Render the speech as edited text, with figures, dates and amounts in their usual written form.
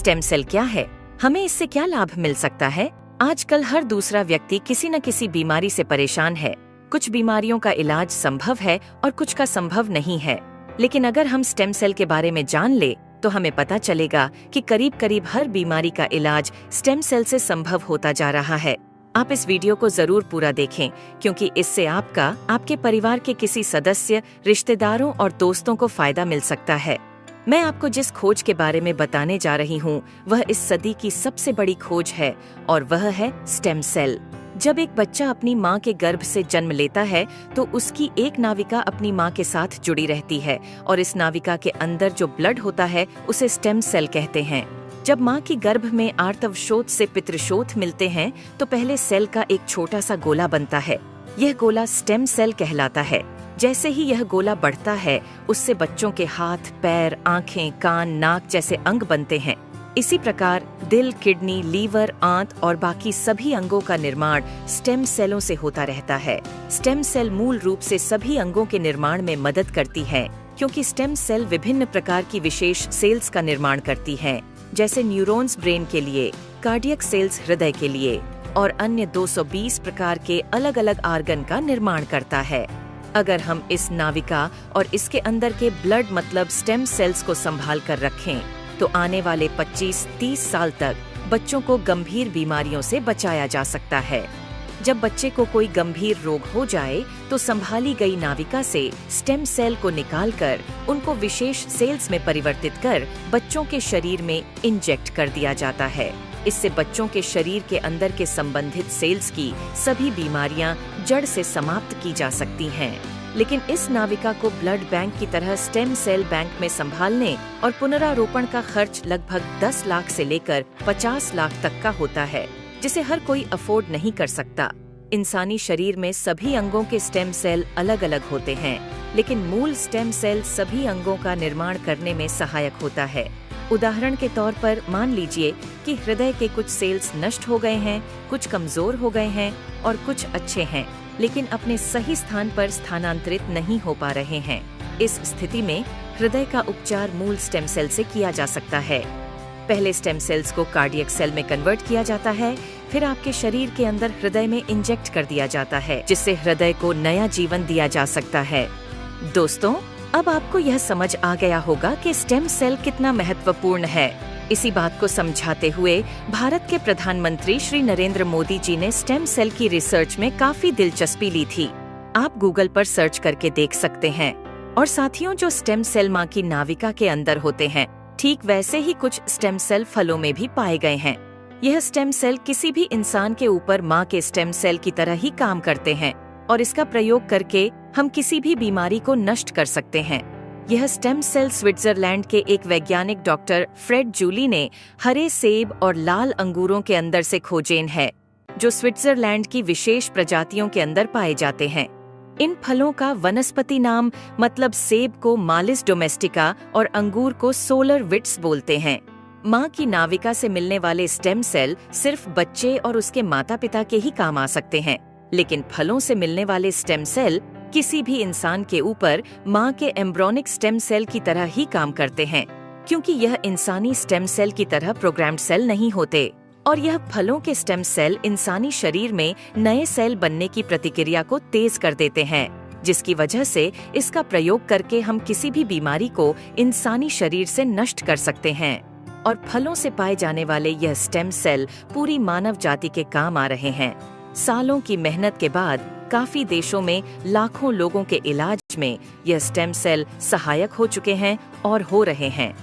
Stem cell क्या है? हमें इससे क्या लाभ मिल सकता है? आजकल हर दूसरा व्यक्ति किसी न किसी बीमारी से परेशान है। कुछ बीमारियों का इलाज संभव है और कुछ का संभव नहीं है। लेकिन अगर हम स्टेम सेल के बारे में जान ले तो हमें पता चलेगा कि करीब करीब हर बीमारी का इलाज स्टेम सेल से संभव होता जा रहा है। आप इस वीडियो को जरूर पूरा देखें, क्योंकि इससे आपका, आपके परिवार के किसी सदस्य, रिश्तेदारों और दोस्तों को फायदा मिल सकता है। मैं आपको जिस खोज के बारे में बताने जा रही हूँ वह इस सदी की सबसे बड़ी खोज है और वह है स्टेम सेल। जब एक बच्चा अपनी माँ के गर्भ से जन्म लेता है तो उसकी एक नाविका अपनी माँ के साथ जुड़ी रहती है और इस नाविका के अंदर जो ब्लड होता है उसे स्टेम सेल कहते हैं। जब माँ की गर्भ में आर्तवशोथ से पितृशोथ मिलते हैं तो पहले सेल का एक छोटा सा गोला बनता है। यह गोला स्टेम सेल कहलाता है। जैसे ही यह गोला बढ़ता है उससे बच्चों के हाथ, पैर, आँखें, कान, नाक जैसे अंग बनते हैं। इसी प्रकार दिल, किडनी, लीवर, आंत और बाकी सभी अंगों का निर्माण स्टेम सेलों से होता रहता है। स्टेम सेल मूल रूप से सभी अंगों के निर्माण में मदद करती है, क्योंकि स्टेम सेल विभिन्न प्रकार की विशेष सेल्स का निर्माण करती हैं, जैसे न्यूरॉन्स ब्रेन के लिए, कार्डियक सेल्स हृदय के लिए और अन्य 220 प्रकार के अलग अलग आर्गन का निर्माण करता है। अगर हम इस नाविका और इसके अंदर के ब्लड मतलब स्टेम सेल्स को संभाल कर रखें तो आने वाले 25-30 साल तक बच्चों को गंभीर बीमारियों से बचाया जा सकता है। जब बच्चे को कोई गंभीर रोग हो जाए तो संभाली गई नाविका से स्टेम सेल को निकालकर उनको विशेष सेल्स में परिवर्तित कर बच्चों के शरीर में इंजेक्ट कर दिया जाता है। इससे बच्चों के शरीर के अंदर के संबंधित सेल्स की सभी बीमारियां जड़ से समाप्त की जा सकती हैं। लेकिन इस नाविका को ब्लड बैंक की तरह स्टेम सेल बैंक में संभालने और पुनरारोपण का खर्च लगभग 10 लाख से लेकर 50 लाख तक का होता है, जिसे हर कोई अफोर्ड नहीं कर सकता। इंसानी शरीर में सभी अंगों के स्टेम सेल अलग अलग होते हैं, लेकिन मूल स्टेम सेल सभी अंगों का निर्माण करने में सहायक होता है। उदाहरण के तौर पर मान लीजिए कि हृदय के कुछ सेल्स नष्ट हो गए हैं, कुछ कमजोर हो गए हैं और कुछ अच्छे हैं, लेकिन अपने सही स्थान पर स्थानांतरित नहीं हो पा रहे हैं। इस स्थिति में हृदय का उपचार मूल स्टेम सेल से किया जा सकता है। पहले स्टेम सेल्स को कार्डियक सेल में कन्वर्ट किया जाता है, फिर आपके शरीर के अंदर हृदय में इंजेक्ट कर दिया जाता है, जिससे हृदय को नया जीवन दिया जा सकता है। दोस्तों, अब आपको यह समझ आ गया होगा कि स्टेम सेल कितना महत्वपूर्ण है। इसी बात को समझाते हुए भारत के प्रधानमंत्री श्री नरेंद्र मोदी जी ने स्टेम सेल की रिसर्च में काफी दिलचस्पी ली थी। आप गूगल पर सर्च करके देख सकते हैं। और साथियों, जो स्टेम सेल माँ की नाविका के अंदर होते हैं, ठीक वैसे ही कुछ स्टेम सेल फलों में भी पाए गए हैं। यह स्टेम सेल किसी भी इंसान के ऊपर माँ के स्टेम सेल की तरह ही काम करते हैं और इसका प्रयोग करके हम किसी भी बीमारी को नष्ट कर सकते हैं। यह स्टेम सेल स्विट्जरलैंड के एक वैज्ञानिक डॉक्टर फ्रेड जूली ने हरे सेब और लाल अंगूरों के अंदर से खोजेन है, जो स्विट्जरलैंड की विशेष प्रजातियों के अंदर पाए जाते हैं। इन फलों का वनस्पति नाम मतलब सेब को मालिस डोमेस्टिका और अंगूर को सोलर विट्स बोलते हैं। माँ की नाविका से मिलने वाले स्टेम सेल सिर्फ बच्चे और उसके माता पिता के ही काम आ सकते हैं, लेकिन फलों से मिलने वाले स्टेम सेल किसी भी इंसान के ऊपर माँ के एम्ब्रोनिक स्टेम सेल की तरह ही काम करते हैं, क्योंकि यह इंसानी स्टेम सेल की तरह प्रोग्राम्ड सेल नहीं होते। और यह फलों के स्टेम सेल इंसानी शरीर में नए सेल बनने की प्रतिक्रिया को तेज कर देते हैं, जिसकी वजह से इसका प्रयोग करके हम किसी भी बीमारी को इंसानी शरीर से नष्ट कर सकते हैं। और फलों से पाए जाने वाले यह स्टेम सेल पूरी मानव जाति के काम आ रहे हैं। सालों की मेहनत के बाद काफी देशों में लाखों लोगों के इलाज में यह स्टेम सेल सहायक हो चुके हैं और हो रहे हैं।